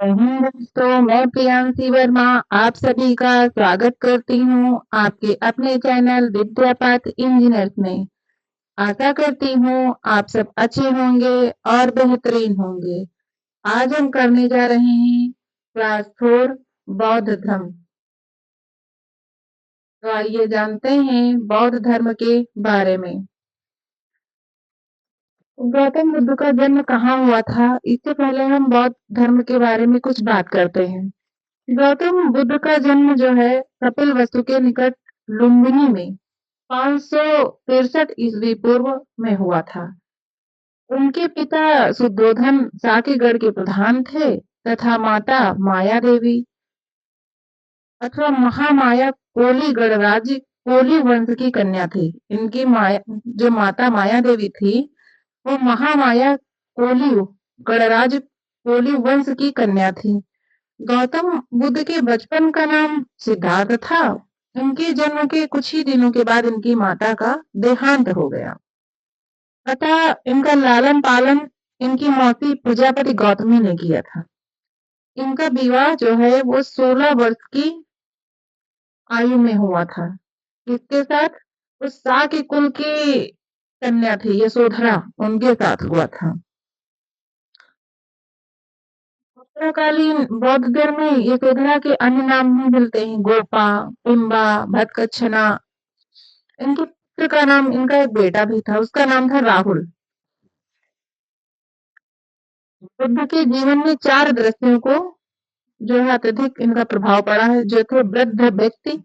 दोस्तों, मैं प्रियांशी वर्मा आप सभी का स्वागत करती हूँ आपके अपने चैनल विद्यापथ इंजीनियर्स में। आशा करती हूँ आप सब अच्छे होंगे और बेहतरीन होंगे। आज हम करने जा रहे हैं क्लास 4 बौद्ध धर्म। तो आइए जानते हैं बौद्ध धर्म के बारे में। गौतम बुद्ध का जन्म कहाँ हुआ था? इससे पहले हम बौद्ध धर्म के बारे में कुछ बात करते हैं। गौतम बुद्ध का जन्म जो है कपिलवस्तु के निकट लुम्बिनी में 563 ईस्वी पूर्व में हुआ था। उनके पिता शुद्धोधन साकेगढ़ के प्रधान थे तथा माता माया देवी अथवा महामाया कोली गणराज्य कोली वंश की कन्या थी। इनकी माया जो माता माया देवी थी वो महामाया कोली गणराज्य कोली वंश की कन्या थी। गौतम बुद्ध के बचपन का नाम सिद्धार्थ था। उनके जन्म के कुछ ही दिनों के बाद इनकी माता का देहांत हो गया अतः इनका लालन पालन इनकी मौसी प्रजापति गौतमी ने किया था। इनका विवाह जो है वो 16 वर्ष की आयु में हुआ था। किसके साथ? उस साके कुल की कन्या थी यशोधरा, उनके साथ हुआ था। उत्तरकालीन बौद्ध धर्म में यशोधरा के अन्य नाम भी मिलते हैं, गोपा, पिम्बा, भटकच्छना। इनके पुत्र का नाम, इनका एक बेटा भी था, उसका नाम था राहुल। बुद्ध के जीवन में 4 दृश्यों को जो है अत्यधिक इनका प्रभाव पड़ा है, जो थे वृद्ध व्यक्ति,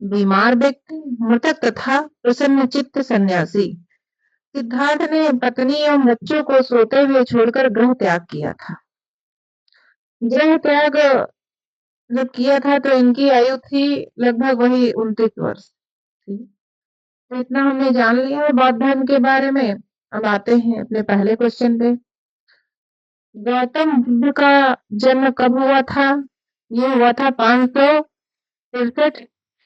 बीमार व्यक्ति, मृतक तथा प्रसन्न चित्त सन्यासी। सिद्धार्थ ने पत्नी एवं बच्चों को सोते हुए छोड़कर गृह त्याग किया था। गृह त्याग जब किया था तो इनकी आयु थी लगभग वही 29 वर्ष थी। तो इतना हमने जान लिया है बौद्ध धर्म के बारे में। अब आते हैं अपने पहले क्वेश्चन पे। गौतम बुद्ध का जन्म कब हुआ था? ये हुआ था 563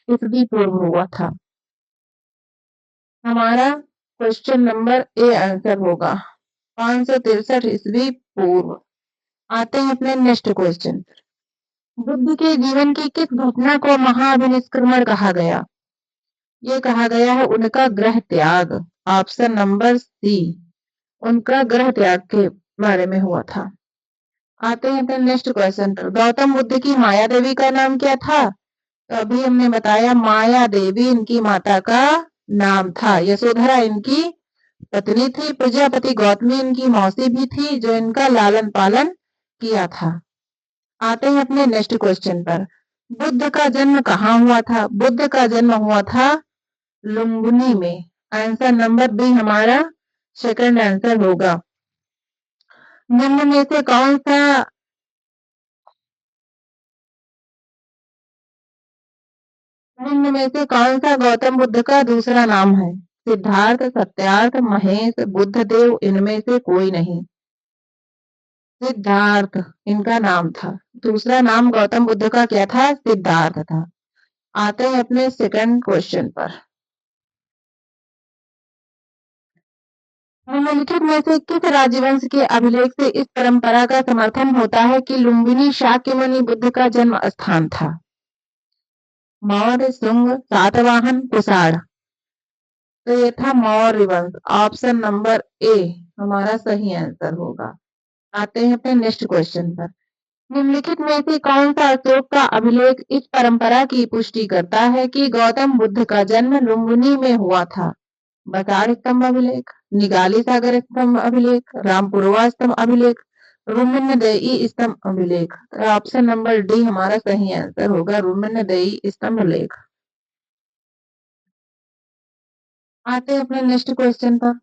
ईस्वी पूर्व हुआ था। हमारा क्वेश्चन नंबर ए आंसर होगा 563 ईस्वी पूर्व। आते हैं अपने नेक्स्ट क्वेश्चन। बुद्ध के जीवन की किस घटना को महाअभिनिष्क्रमण कहा गया? ये कहा गया है उनका गृह त्याग। ऑप्शन नंबर सी, उनका गृह त्याग के बारे में हुआ था। आते हैं फिर नेक्स्ट क्वेश्चन पर। गौतम बुद्ध की माया देवी का नाम क्या था? तो अभी हमने बताया माया देवी इनकी माता का नाम था। यशोधरा इनकी पत्नी थी। प्रजापति गौतमी इनकी मौसी भी थी जो इनका लालन पालन किया था। आते हैं अपने नेक्स्ट क्वेश्चन पर। बुद्ध का जन्म कहाँ हुआ था? बुद्ध का जन्म हुआ था लुम्बिनी में। आंसर नंबर बी हमारा सेकंड आंसर होगा। निम्न में से कौन सा गौतम बुद्ध का दूसरा नाम है? सिद्धार्थ, सत्यार्थ, महेश, बुद्धदेव, इनमें से कोई नहीं। सिद्धार्थ इनका नाम था। दूसरा नाम गौतम बुद्ध का क्या था? सिद्धार्थ था। आते हैं अपने सेकंड क्वेश्चन पर। निम्नलिखित में से किस राजवंश के अभिलेख से इस परंपरा का समर्थन होता है कि लुम्बिनी शाक्यमुनि बुद्ध का जन्म स्थान था? मौर्य, शुंग, सातवाहन, कुषाण। तो ये था मौर्य वंश। ऑप्शन नंबर ए हमारा सही आंसर होगा। आते हैं अपने नेक्स्ट क्वेश्चन पर। निम्नलिखित में से कौन सा अशोक का अभिलेख इस परंपरा की पुष्टि करता है कि गौतम बुद्ध का जन्म लुम्बिनी में हुआ था? बसार स्तंभ अभिलेख, निगाली सागर स्तंभ अभिलेख, रामपुरवा स्तंभ अभिलेख, रुमन्यदेई स्तंभ अभिलेख। तो ऑप्शन नंबर डी हमारा सही आंसर होगा, रुमन्यदेई स्तंभ लेख। आते हैं अपने नेक्स्ट क्वेश्चन पर।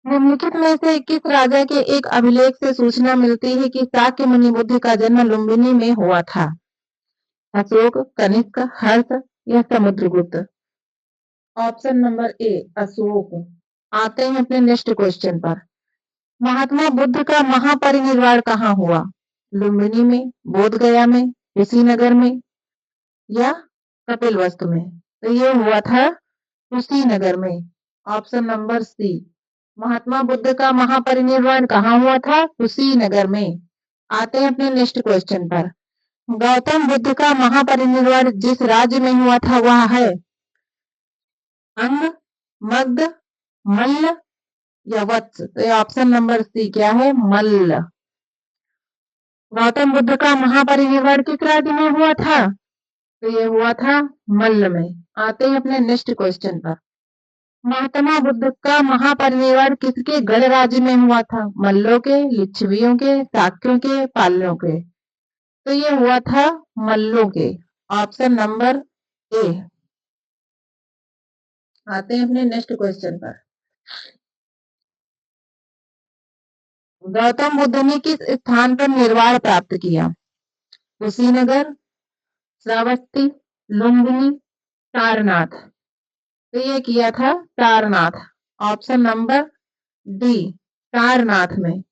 निम्नलिखित में से किस राजा के एक अभिलेख से सूचना मिलती है कि शाक्य मुनि बुद्ध का जन्म लुम्बिनी में हुआ था? अशोक, कनिष्क, हर्ष या समुद्रगुप्त? ऑप्शन नंबर ए अशोक। आते हैं अपने नेक्स्ट क्वेश्चन पर। महात्मा बुद्ध का महापरिनिर्वाण कहाँ हुआ? लुम्बिनी में, बोध गया में, कुशीनगर में या कपिलवस्तु में? तो ये हुआ था कुशीनगर में। Option number C. Mahatma Buddha का महापरिनिर्वाण कहाँ हुआ था? कुशीनगर में। आते हैं अपने नेक्स्ट क्वेश्चन पर। गौतम बुद्ध का महापरिनिर्वाण जिस राज्य में हुआ था वह है अंग, मगध, मल्ल या वत्स। तो ये ऑप्शन नंबर सी क्या है? मल्ल। गौतम बुद्ध का महापरिनिर्वाण किस राज्य में हुआ था? तो ये हुआ था मल्ल में। आते हैं अपने नेक्स्ट क्वेश्चन पर। महात्मा बुद्ध का महापरिनिर्वाण किसके गढ़ राज्य में हुआ था? मल्लों के, लिच्छवियों के, शाक्यों के, पालों के। तो ये हुआ था मल्लों के। ऑप्शन नंबर ए। आते हैं अपने नेक्स्ट क्वेश्चन पर। गौतम बुद्ध ने किस स्थान पर निर्वाण प्राप्त किया? कुशीनगर, श्रावस्ती, लुम्बिनी, सारनाथ। तो ये किया था Sarnath. Option number D, Sarnath में।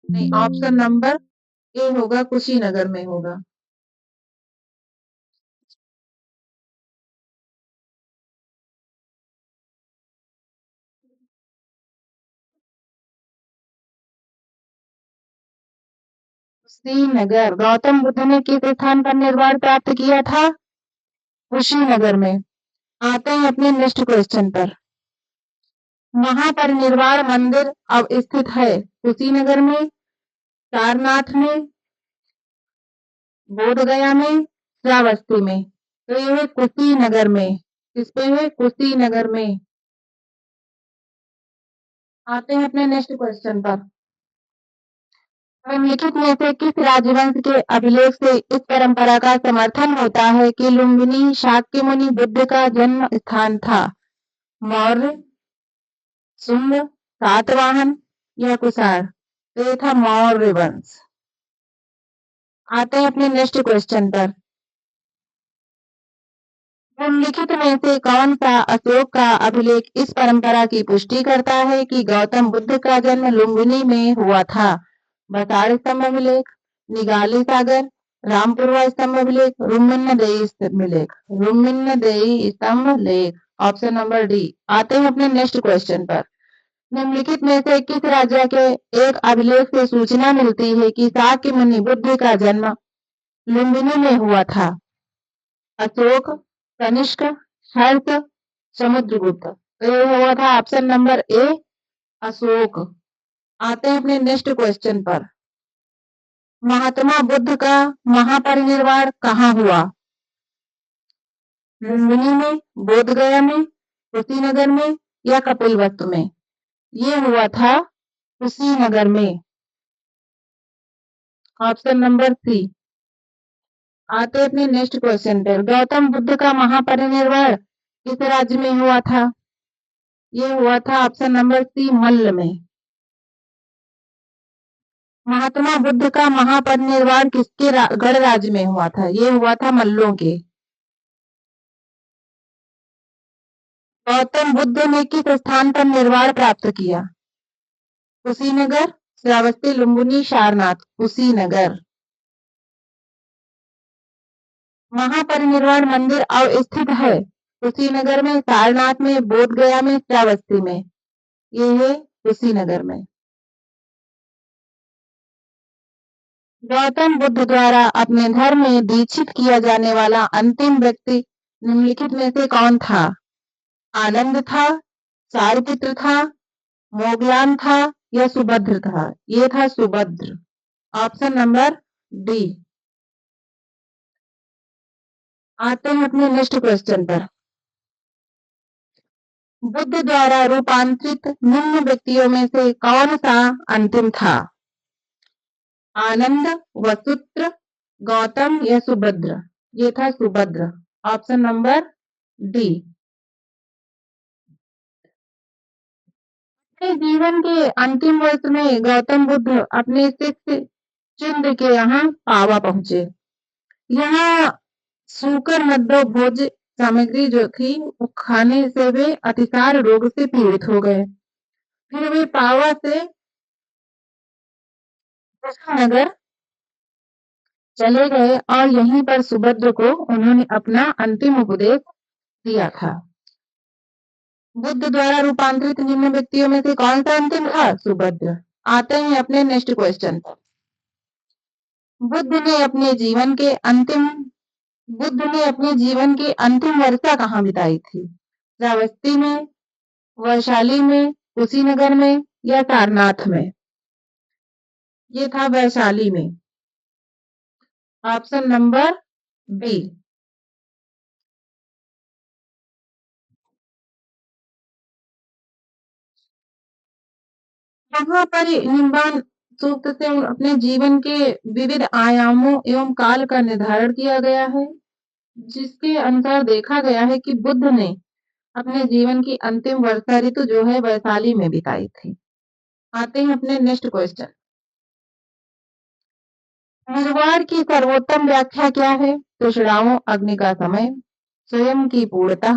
नहीं, ऑप्शन नंबर ए होगा, कुशीनगर में होगा। कुशीनगर। गौतम बुद्ध ने किस स्थान पर निर्वाण प्राप्त किया था? कुशीनगर में। आते हैं अपने नेक्स्ट क्वेश्चन पर। महापरिनिर्वाण मंदिर अब स्थित है कुशीनगर में, सारनाथ में, बोध गया में, श्रावस्ती में। तो ये है कुशीनगर में। किस पे है? कुशीनगर में। आते हैं अपने नेक्स्ट क्वेश्चन पर। निम्नलिखित में से किस राजवंश के अभिलेख से इस परंपरा का समर्थन होता है कि लुम्बिनी शाक्य मुनि बुद्ध का जन्म स्थान था? मौर्य, शुंग, सातवाहन या कुषाण। तो ये था मौर्य वंश। आते हैं अपने नेक्स्ट क्वेश्चन पर। निम्नलिखित में से कौन सा अशोक का अभिलेख इस परंपरा की पुष्टि करता है कि गौतम बुद्ध का जन्म लुम्बिनी में हुआ था? बताड़ स्तंभ अभिलेख, निगाली सागर, रामपुरवा स्तंभ अभिलेख, रुम्मिन्नदेई अभिलेख। रुम्मिन्नदेई स्तंभ लेख। Option number D. आते हैं अपने नेक्स्ट क्वेश्चन पर। निम्नलिखित में से किस राजा के एक अभिलेख से सूचना मिलती है कि शाक्य मुनि बुद्ध का जन्म लुम्बिनी में हुआ था? अशोक, कनिष्क, हर्ष, समुद्रगुप्त। तो ये हुआ था ऑप्शन नंबर ए, अशोक। आते हैं अपने नेक्स्ट क्वेश्चन पर। महात्मा बुद्ध का महापरिनिर्वाण कहाँ हुआ? लुम्बिनी में, बोध गया में, कुशीनगर में या कपिलवस्तु में। ये हुआ था कुशीनगर में। Option number C. आते अपने नेक्स्ट क्वेश्चन पर। गौतम बुद्ध का महापरिनिर्वाण किस राज्य में हुआ था? ये हुआ था ऑप्शन नंबर सी, मल्ल में। महात्मा बुद्ध का महापरिनिर्वाण किसके गढ़ राज्य में हुआ था? ये हुआ था मल्लों के। गौतम बुद्ध ने किस स्थान पर निर्वाण प्राप्त किया? कुशीनगर, श्रावस्ती, लुम्बिनी, सारनाथ। कुशीनगर। महापरिनिर्वाण मंदिर अब स्थित है कुशीनगर में, सारनाथ में, बोध गया में, श्रावस्ती में। ये है कुशीनगर में। गौतम बुद्ध द्वारा अपने धर्म में दीक्षित किया जाने वाला अंतिम व्यक्ति निम्नलिखित में से कौन था? आनंद था, सारिपुत्र था, मोगलान था या सुभद्र था? ये था सुभद्र। Option number D. आते हैं अपने नेक्स्ट क्वेश्चन पर। बुद्ध द्वारा रूपांतरित निम्न व्यक्तियों में से कौन सा अंतिम था? आनंद, वसुत्र, गौतम या सुभद्र। ये था सुभद्र। Option number D. अपने जीवन के अंतिम वर्ष में गौतम बुद्ध अपने शिष्य चिंद के यहाँ पावा पहुंचे। यहाँ सूकर मध्य भोज सामग्री जो थी वो खाने से वे अतिसार रोग से पीड़ित हो गए। फिर वे पावा से कुशीनगर चले गए और यहीं पर सुभद्र को उन्होंने अपना अंतिम उपदेश दिया था। बुद्ध द्वारा रूपांतरित निम्न व्यक्तियों में से कौन सा अंतिम था? सुभद्र। आते हैं अपने नेक्स्ट क्वेश्चन। बुद्ध ने अपने जीवन के अंतिम बुद्ध ने अपने जीवन की अंतिम वर्षा कहाँ बिताई थी? श्रावस्ती में, वैशाली में, कुशीनगर में या सारनाथ में? ये था वैशाली में। Option number B. यहाँ पर निम्बान सूक्त से अपने जीवन के विविध आयामों एवं काल का निर्धारण किया गया है, जिसके अनुसार देखा गया है कि बुद्ध ने अपने जीवन की अंतिम वर्षा ऋतु जो है वैशाली में बिताई थी। आते हैं अपने नेक्स्ट क्वेश्चन। निर्वाण की सर्वोत्तम व्याख्या क्या है? तृष्णाओं, अग्नि का समय, स्वयं की पूर्णता,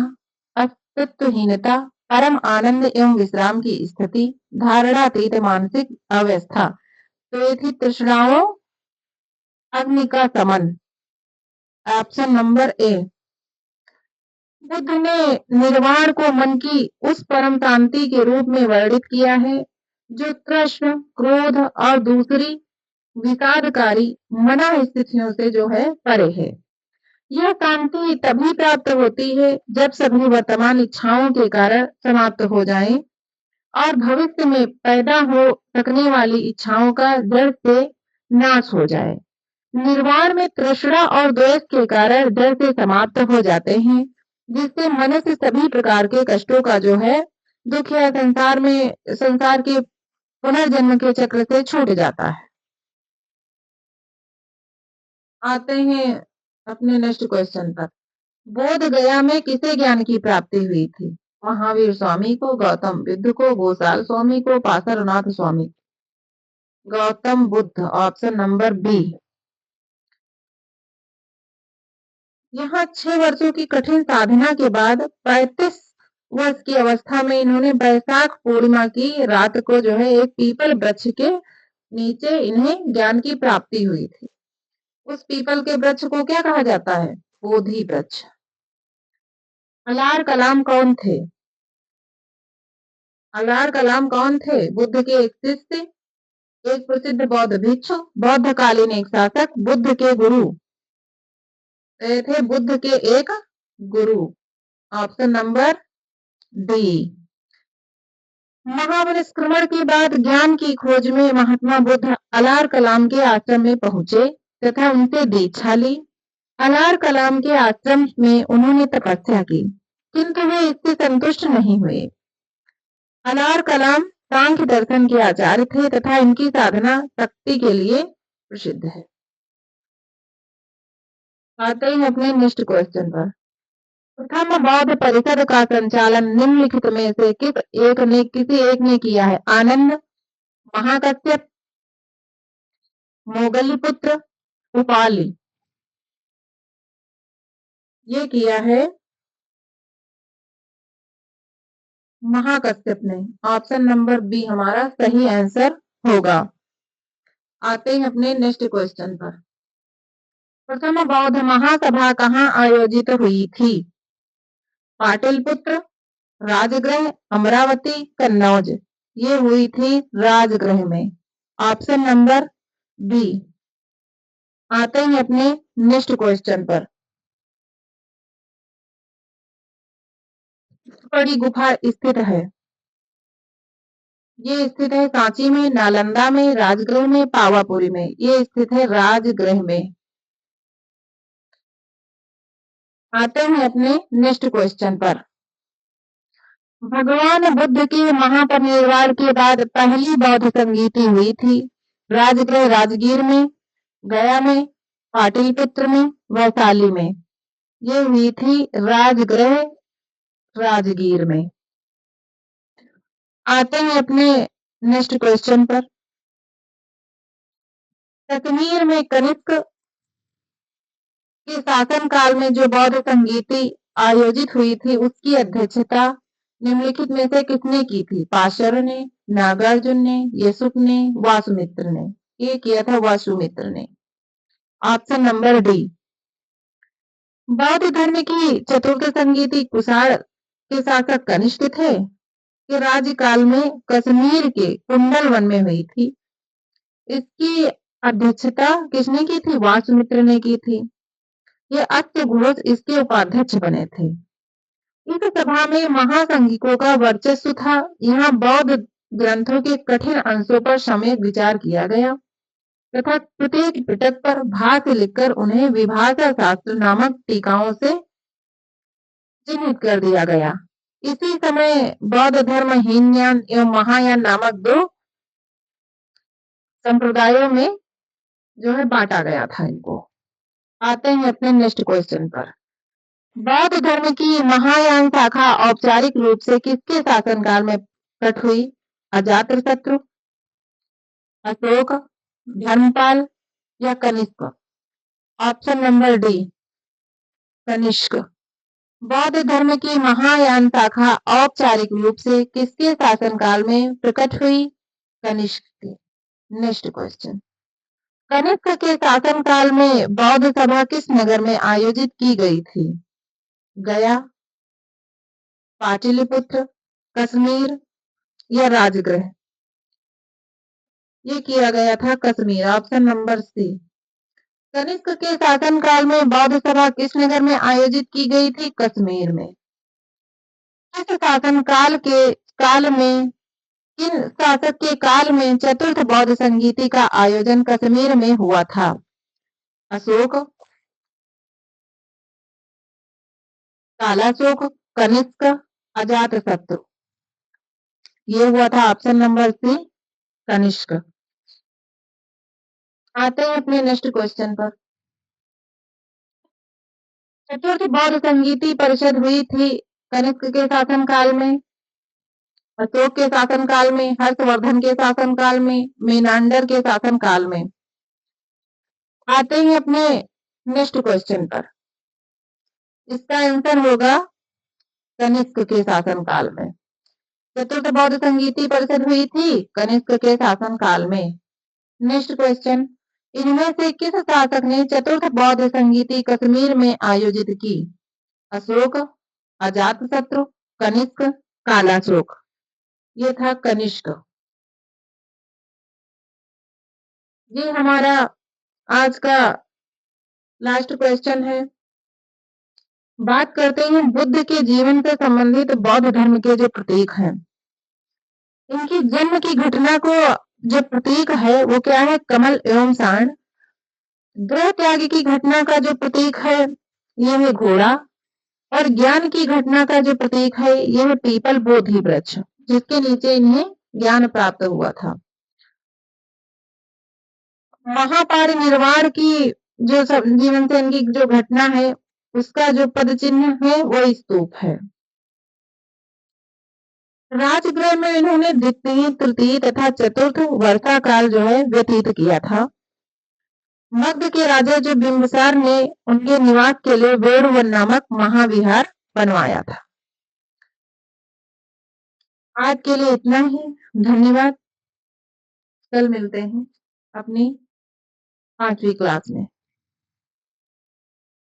अस्तित्वहीनता, परम आनंद एवं विश्राम की स्थिति, धारणातीत मानसिक अवस्था। तो ये थी तृष्णाओं, अग्नि का समन। Option number A. बुद्ध ने निर्वाण को मन की उस परम शांति के रूप में वर्णित किया है जो तृष्ण, क्रोध और दूसरी विकारकारी मना स्थितियों से जो है परे है। यह शांति तभी प्राप्त होती है जब सभी वर्तमान इच्छाओं के कारण समाप्त हो जाएं और भविष्य में पैदा हो सकने वाली इच्छाओं का जड़ से नाश हो जाए। निर्वाण में तृष्णा और द्वेष के कारण जड़ से समाप्त हो जाते हैं, जिससे मनुष्य सभी प्रकार के कष्टों का जो है दुख या संसार के पुनर्जन्म के चक्र से छूट जाता है। आते हैं अपने नेक्स्ट क्वेश्चन पर। बोध गया में किसे ज्ञान की प्राप्ति हुई थी? महावीर स्वामी को, गौतम बुद्ध को, गोसाल स्वामी को, Pasarnath Swami? Gautam Buddha. Option number B. यहाँ 6 वर्षों की कठिन साधना के बाद 35 वर्ष की अवस्था में इन्होंने बैसाख पूर्णिमा की रात को जो है एक पीपल वृक्ष के नीचे इन्हें ज्ञान की प्राप्ति हुई थी। उस पीपल के वृक्ष को क्या कहा जाता है? बोधि वृक्ष। अलार कलाम कौन थे? अलार कलाम कौन थे? बुद्ध के एक शिष्य, एक प्रसिद्ध बौद्ध भिक्षु, बौद्ध कालीन एक शासक, बुद्ध के गुरु। ये थे बुद्ध के एक गुरु। Option number D. महापरिष्क्रमण के बाद ज्ञान की खोज में महात्मा बुद्ध अलार कलाम के आश्रम में पहुंचे तथा उनसे दीक्षा ली। अलार कलाम के आश्रम में उन्होंने तपस्या की, किंतु वे इससे संतुष्ट नहीं हुए। अलार कलाम सांख्य दर्शन के आचार्य थे तथा इनकी साधना शक्ति के लिए प्रसिद्ध है। आते हैं अपने नेक्स्ट क्वेश्चन पर। प्रथम बौद्ध परिषद का संचालन निम्नलिखित में से किसी एक ने किया है? आनंद, महाकश्यप, मोगलीपुत्र, उपाली? ये किया है महाकश्यप ने। ऑप्शन नंबर बी हमारा सही आंसर होगा। आते हैं अपने नेक्स्ट क्वेश्चन पर। प्रथम बौद्ध महासभा कहाँ आयोजित हुई थी? पाटलिपुत्र, राजगृह, अमरावती, कन्नौज? ये हुई थी राजगृह में। Option number B. आते हैं अपने नेक्स्ट क्वेश्चन पर। बड़ी गुफा स्थित है? ये स्थित है सांची में, नालंदा में, राजगृह में, पावापुरी में? ये स्थित है राजगृह में। आते हैं अपने नेक्स्ट क्वेश्चन पर। भगवान बुद्ध के महापरिनिर्वाण के बाद पहली बौद्ध संगीति हुई थी राजगृह राजगीर में, गया में, पाटलिपुत्र में, वैशाली में? ये हुई थी राजगृह राजगीर में। आते हैं अपने नेक्स्ट क्वेश्चन पर। कश्मीर में कनिष्क के शासन काल में जो बौद्ध संगीति आयोजित हुई थी उसकी अध्यक्षता निम्नलिखित में से किसने की थी? पाशर ने, नागार्जुन ने, येसुक ने, वासुमित्र ने? ये किया था वासुमित्र ने। Option number D. बौद्ध धर्म की चतुर्थ संगीति कुषाण के शासक कनिष्क थे। के राज्यकाल में कश्मीर के कुंडल वन में हुई थी। इसकी अध्यक्षता किसने की थी? वासुमित्र ने की थी। ये अश्व घोष इसके उपाध्यक्ष बने थे। इस सभा में महासंघिकों का वर्चस्व था। यहाँ बौद्ध ग्रंथों के कठिन अंशों पर सम्यक विचार किया गया तथा प्रत्येक पिटक पर भाष्य लिखकर उन्हें विभाषा शास्त्र नामक टीकाओं से चिन्हित कर दिया गया। इसी समय बौद्ध धर्म हीनयान एवं महायान नामक दो संप्रदायों में जो है बांटा गया था इनको। आते हैं अपने नेक्स्ट क्वेश्चन पर। बौद्ध धर्म की महायान शाखा औपचारिक रूप से किसके शासनकाल में प्रकट हुई? अजातशत्रु, अशोक, धर्मपाल या Kanishka? Option number D Kanishka. बौद्ध धर्म की महायान शाखा औपचारिक रूप से किसके शासनकाल में प्रकट हुई? कनिष्क के। Next question. कनिष्क के शासनकाल में बौद्ध सभा किस नगर में आयोजित की गई थी? गया, पाटलिपुत्र, कश्मीर या राजगृह? ये किया गया था Kashmir. Option number C. Kanishka के शासनकाल में बौद्ध सभा किस नगर में आयोजित की गई थी? कश्मीर में। इस शासनकाल के काल में किन शासक के काल में चतुर्थ बौद्ध संगीति का आयोजन कश्मीर में हुआ था? अशोक, कालाशोक, कनिष्क, अजातशत्रु? ये हुआ था ऑप्शन नंबर सी कनिष्क। आते हैं अपने नेक्स्ट क्वेश्चन पर। चतुर्थ बौद्ध संगीति परिषद हुई थी कनिष्क के शासनकाल में, अशोक के शासनकाल में, हर्षवर्धन के शासनकाल में, मेनांडर के शासनकाल में? आते हैं अपने नेक्स्ट क्वेश्चन पर। इसका आंसर होगा कनिष्क के शासनकाल में। चतुर्थ बौद्ध संगीति परिषद हुई थी कनिष्क के शासनकाल में। Next question. इनमें से किस शासक ने चतुर्थ बौद्ध संगीति कश्मीर में आयोजित की? अशोक, अजातशत्रु, कनिष्क, कालाशोक? ये था कनिष्क। ये हमारा आज का लास्ट क्वेश्चन है। बात करते हैं बुद्ध के जीवन से संबंधित बौद्ध धर्म के जो प्रतीक हैं। इनकी जन्म की घटना को जो प्रतीक है वो क्या है? कमल एवं सांड। ग्रह त्याग की घटना का जो प्रतीक है यह है घोड़ा। और ज्ञान की घटना का जो प्रतीक है यह है पीपल बोधि वृक्ष, जिसके नीचे इन्हें ज्ञान प्राप्त हुआ था। महापरिनिर्वाण की जो जीवन से इनकी जो घटना है उसका जो पद चिन्ह है वो स्तूप है। राजगृह में इन्होंने द्वितीय, तृतीय तथा चतुर्थ वर्षा काल जो है व्यतीत किया था। मगध के राजा जो बिंबिसार ने उनके निवास के लिए वेणुवन नामक महाविहार बनवाया था। आज के लिए इतना ही। धन्यवाद। कल मिलते हैं अपनी 5वीं क्लास में।